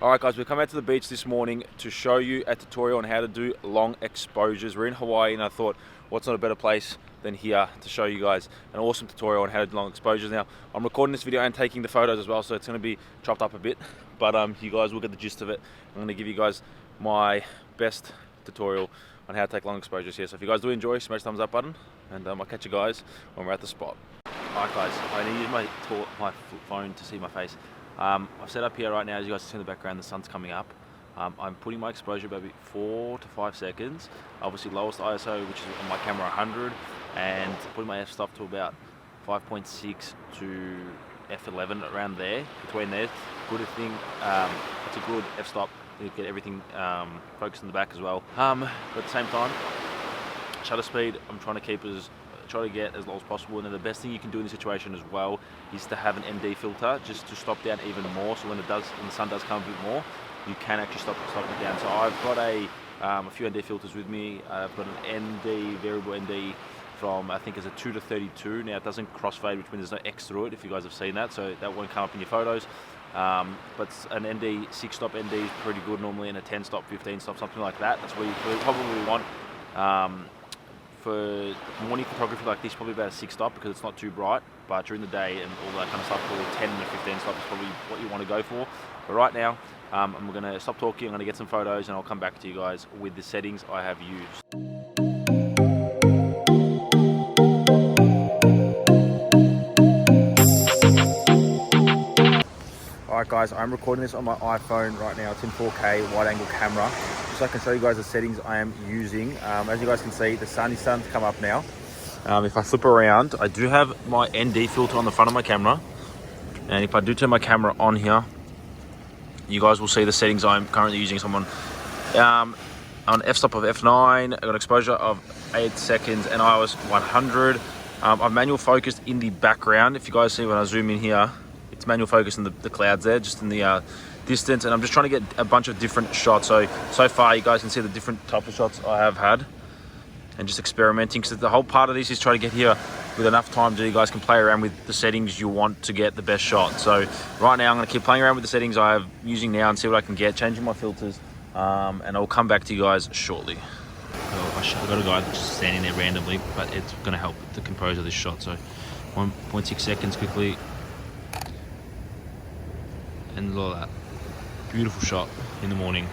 Alright guys, we've come out to the beach this morning to show you a tutorial on how to do long exposures. We're in Hawaii and I thought, what's not a better place than here to show you guys an awesome tutorial on how to do long exposures. Now, I'm recording this video and taking the photos as well, so it's going to be chopped up a bit, but you guys will get the gist of it. I'm going to give you guys my best tutorial on how to take long exposures here. So if you guys do enjoy, smash the thumbs up button, and I'll catch you guys when we're at the spot. Alright guys, I need to use my phone to see my face. I've set up here right now, as you guys can see in the background, the sun's coming up. I'm putting my exposure maybe 4 to 5 seconds. Obviously lowest ISO, which is on my camera 100, and putting my f-stop to about 5.6 to f11, around there, between there. Good thing, it's a good f-stop to get everything focused in the back as well. But at the same time, shutter speed, I'm trying to get as low as possible, and then the best thing you can do in this situation as well is to have an ND filter just to stop down even more, so when the sun does come a bit more, you can actually stop it down. So I've got a few ND filters with me. I've got an ND, variable ND from, I think it's a 2 to 32. Now it doesn't crossfade, which means there's no X through it, if you guys have seen that, so that won't come up in your photos. But an ND 6-stop ND is pretty good normally, and a 10-stop, 15-stop, something like that. That's where you probably want. For morning photography like this, probably about a 6-stop because it's not too bright, but during the day and all that kind of stuff, probably 10 to 15 stop is probably what you want to go for. But right now, I'm going to stop talking, I'm going to get some photos, and I'll come back to you guys with the settings I have used. Alright guys, I'm recording this on my iPhone right now. It's in 4K wide angle camera, just so I can show you guys the settings I am using. As you guys can see, the sun is starting to come up now. If I flip around, I do have my ND filter on the front of my camera, and if I do turn my camera on here, you guys will see the settings I'm currently using. So I'm on f-stop of f9, I've got exposure of 8 seconds and iOS 100. I've manual focused in the background. If you guys see when I zoom in here, it's manual focus in the clouds there, just in the distance, and I'm just trying to get a bunch of different shots. So far you guys can see the different types of shots I have had, and just experimenting, because the whole part of this is trying to get here with enough time so you guys can play around with the settings you want to get the best shot. So right now I'm going to keep playing around with the settings I have using now and see what I can get, changing my filters, and I'll come back to you guys shortly. I've got a guy just standing there randomly, but it's going to help the compose of this shot. So 1.6 seconds quickly, and look at that. Beautiful shot in the morning.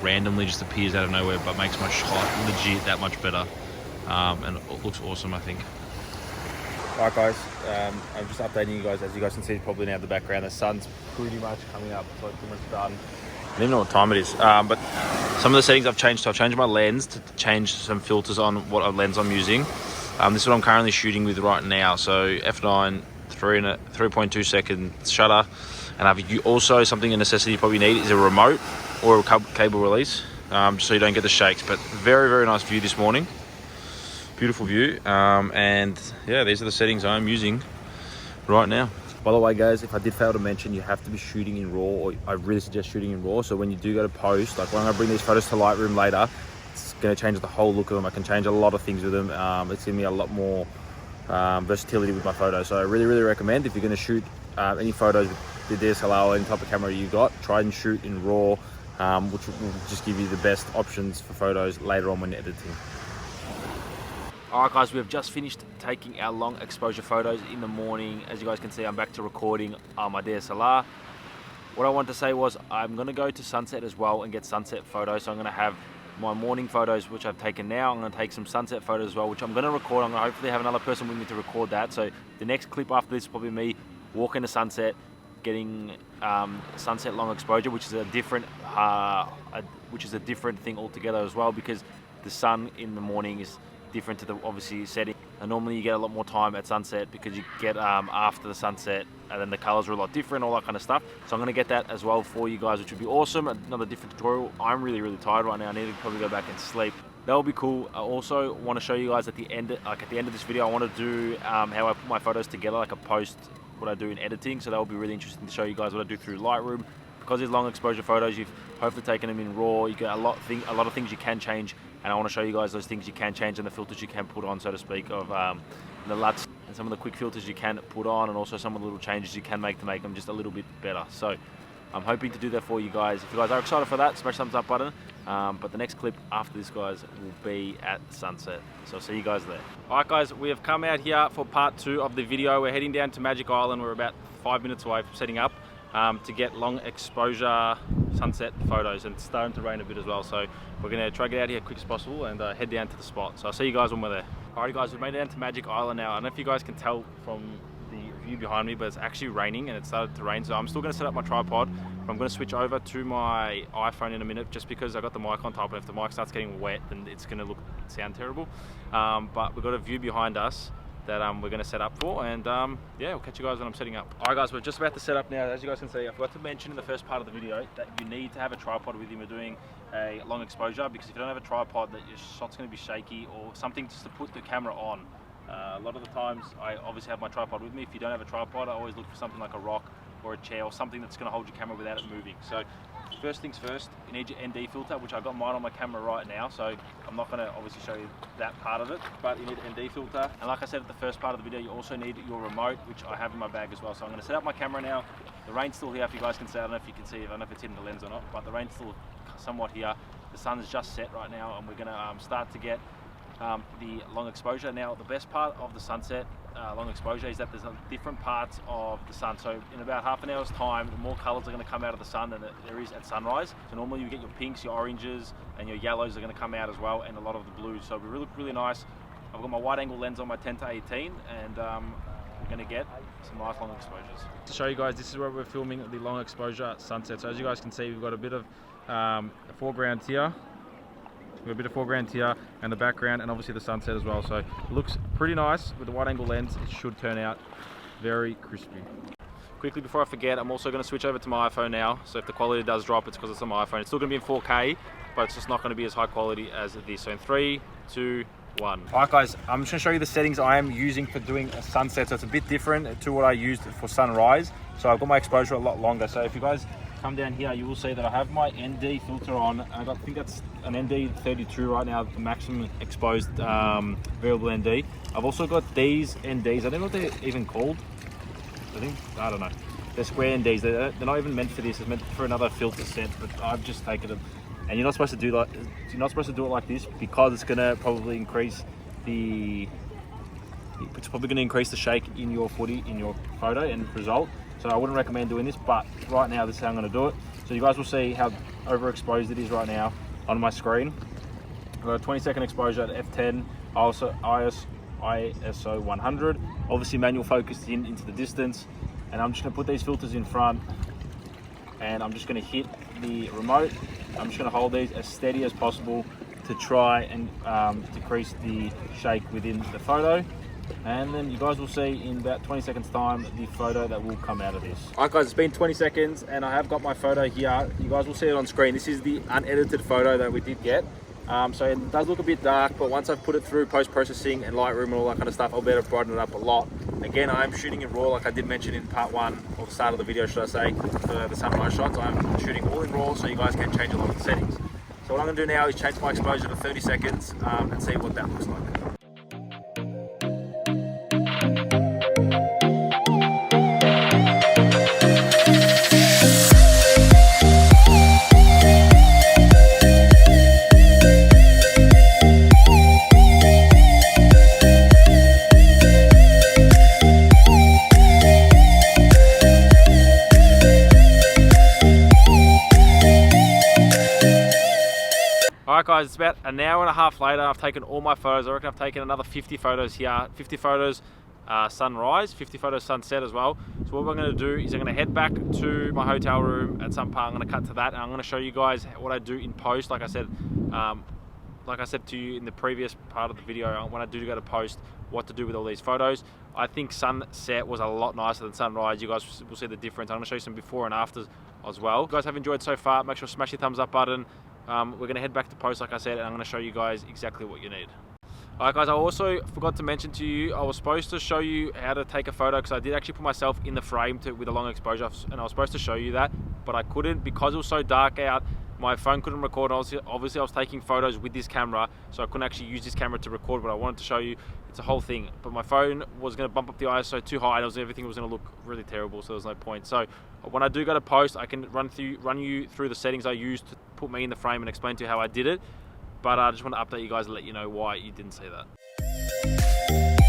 Randomly just appears out of nowhere, but makes my shot legit that much better. And it looks awesome, I think. Alright guys, I'm just updating you guys. As you guys can see probably now in the background, the sun's pretty much coming up. It's like pretty much done. I don't even know what time it is. But some of the settings I've changed. So I've changed my lens to change some filters on what lens I'm using. This is what I'm currently shooting with right now. So f9, 3.2 second shutter. And also something a necessity you probably need is a remote or a cable release, so you don't get the shakes. But very, very nice view this morning. Beautiful view. And yeah, these are the settings I'm using right now. By the way guys, if I did fail to mention, you have to be shooting in RAW, or I really suggest shooting in RAW. So when you do go to post, like when I bring these photos to Lightroom later, it's going to change the whole look of them. I can change a lot of things with them. It's giving me a lot more versatility with my photos. So I really, really recommend, if you're going to shoot any photos with the DSLR or any type of camera you got, try and shoot in RAW, which will just give you the best options for photos later on when editing. Alright guys, we have just finished taking our long exposure photos in the morning. As you guys can see, I'm back to recording on my DSLR. What I wanted to say was, I'm going to go to sunset as well and get sunset photos. So I'm going to have my morning photos, which I've taken now. I'm going to take some sunset photos as well, which I'm going to record. I'm going to hopefully have another person with me to record that. So the next clip after this is probably me walking to sunset, getting sunset long exposure, which is a different thing altogether as well, because the sun in the morning is different to the obviously setting, and normally you get a lot more time at sunset because you get after the sunset, and then the colors are a lot different, all that kind of stuff. So I'm going to get that as well for you guys, which would be awesome. Another different tutorial. I'm really, really tired right now. I need to probably go back and sleep. That will be cool. I also want to show you guys at the end of this video, I want to do how I put my photos together, like a post, what I do in editing. So that will be really interesting to show you guys what I do through Lightroom. Because these long exposure photos, you've hopefully taken them in RAW. You get a lot of things you can change, and I want to show you guys those things you can change and the filters you can put on, so to speak, of the LUTs and some of the quick filters you can put on, and also some of the little changes you can make to make them just a little bit better. So I'm hoping to do that for you guys. If you guys are excited for that, smash the thumbs up button. But the next clip after this, guys, will be at sunset. So I'll see you guys there. All right, guys, we have come out here for part 2 of the video. We're heading down to Magic Island. We're about 5 minutes away from setting up to get long exposure sunset photos, and it's starting to rain a bit as well. So we're gonna try to get out here as quick as possible and head down to the spot. So I'll see you guys when we're there. Alrighty, guys, we've made it down to Magic Island now. I don't know if you guys can tell from the view behind me, but it's actually raining and it started to rain. So I'm still gonna set up my tripod, but I'm gonna switch over to my iPhone in a minute, just because I got the mic on top, and if the mic starts getting wet, then it's gonna sound terrible. But we've got a view behind us that we're going to set up for, and yeah, we'll catch you guys when I'm setting up. Alright, guys, we're just about to set up now. As you guys can see, I forgot to mention in the first part of the video that you need to have a tripod with you when doing a long exposure, because if you don't have a tripod, that your shot's going to be shaky, or something just to put the camera on. A lot of the times I obviously have my tripod with me. If you don't have a tripod, I always look for something like a rock or a chair or something that's going to hold your camera without it moving. So first things first, you need your ND filter, which I've got mine on my camera right now, so I'm not going to obviously show you that part of it, but you need an ND filter. And like I said at the first part of the video, you also need your remote, which I have in my bag as well. So I'm going to set up my camera now. The rain's still here, if you guys can see. I don't know if you can see, I don't know if it's hitting the lens or not, but the rain's still somewhat here. The sun's just set right now, and we're going to start to get the long exposure. Now, the best part of the sunset long exposure is that there's different parts of the sun. So in about half an hour's time, more colors are going to come out of the sun than there is at sunrise. So normally you get your pinks, your oranges, and your yellows are going to come out as well, and a lot of the blues. So it look really nice. I've got my wide angle lens on my 10-18, and we're going to get some nice long exposures. To show you guys, this is where we're filming the long exposure sunset. So as you guys can see, we've got a bit of foreground here. We've got a bit of foreground here and the background, and obviously the sunset as well. So it looks pretty nice with the wide angle lens. It should turn out very crispy. Quickly before I forget, I'm also going to switch over to my iPhone now. So if the quality does drop, it's because it's on my iPhone. It's still going to be in 4K, but it's just not going to be as high quality as this. So in 3, 2, 1. All right, guys, I'm just going to show you the settings I am using for doing a sunset. So it's a bit different to what I used for sunrise. So I've got my exposure a lot longer. So if you guys come down here, you will see that I have my ND filter on. I think that's an ND 32 right now, the maximum exposed variable ND. I've also got these NDs. I don't know what they're even called. I don't know. They're square NDs. They're not even meant for this. It's meant for another filter set, but I've just taken them. And you're not supposed to do that. You're not supposed to do it like this, because it's gonna probably increase the. It's probably going to increase the shake in your footy, in your photo and result. So I wouldn't recommend doing this, but right now this is how I'm going to do it. So you guys will see how overexposed it is right now on my screen. I've got a 20-second exposure at f10, also ISO 100. Obviously manual focus into the distance. And I'm just going to put these filters in front, and I'm just going to hit the remote. I'm just going to hold these as steady as possible to try and decrease the shake within the photo. And then you guys will see in about 20 seconds time the photo that will come out of this. Alright, guys, it's been 20 seconds and I have got my photo here. You guys will see it on screen. This is the unedited photo that we did get. So it does look a bit dark, but once I've put it through post-processing and Lightroom and all that kind of stuff, I'll be able to brighten it up a lot. Again, I'm shooting in RAW, like I did mention in part 1, or the start of the video, should I say, for the sunrise shots. I'm shooting all in RAW, so you guys can change a lot of the settings. So what I'm going to do now is change my exposure to 30 seconds and see what that looks like. Alright guys, it's about an hour and a half later. I've taken all my photos. I reckon I've taken another 50 photos here. 50 photos sunrise, 50 photos sunset as well. So what we're going to do is I'm going to head back to my hotel room at some part. I'm going to cut to that, and I'm going to show you guys what I do in post. Like I said to you in the previous part of the video, when I do go to post, what to do with all these photos. I think sunset was a lot nicer than sunrise. You guys will see the difference. I'm going to show you some before and afters as well. If you guys have enjoyed so far, make sure to smash your thumbs up button. We're going to head back to post, like I said, and I'm going to show you guys exactly what you need. Alright guys, I also forgot to mention to you, I was supposed to show you how to take a photo, because I did actually put myself in the frame with a long exposure, and I was supposed to show you that, but I couldn't because it was so dark out. my phone couldn't record. Obviously I was taking photos with this camera, so I couldn't actually use this camera to record, but I wanted to show you it's a whole thing. But my phone was going to bump up the ISO too high, and everything was going to look really terrible, so there's no point. So when I do go to post, I can run you through the settings I used to put me in the frame and explain to you how I did it. But I just want to update you guys and let you know why you didn't see that.